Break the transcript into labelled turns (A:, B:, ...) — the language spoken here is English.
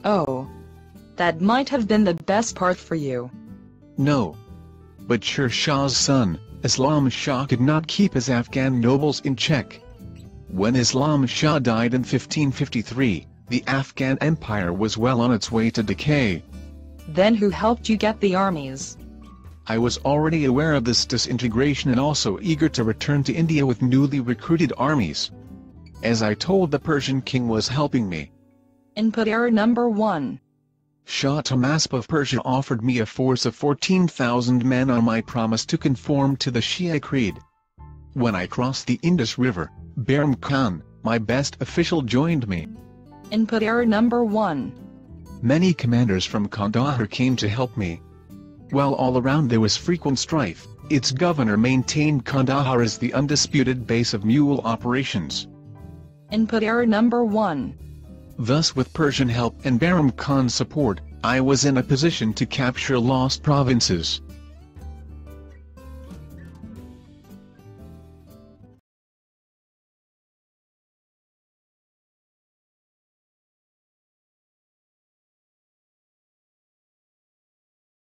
A: Oh. That might have been the best part for you.
B: No. But Sher Shah's son, Islam Shah, could not keep his Afghan nobles in check. When Islam Shah died in 1553, the Afghan Empire was well on its way to decay.
A: Then who helped you get the armies?
B: I was already aware of this disintegration and also eager to return to India with newly recruited armies. As I told the Persian king was helping me.
A: Input error number 1.
B: Shah Tahmasp of Persia offered me a force of 14,000 men on my promise to conform to the Shia creed. When I crossed the Indus River, Bahram Khan, my best official, joined me.
A: Input error number 1.
B: Many commanders from Kandahar came to help me. While all around there was frequent strife, its governor maintained Kandahar as the undisputed base of mule operations.
A: Input error number 1.
B: Thus, with Persian help and Bahram Khan's support, I was in a position to capture lost provinces.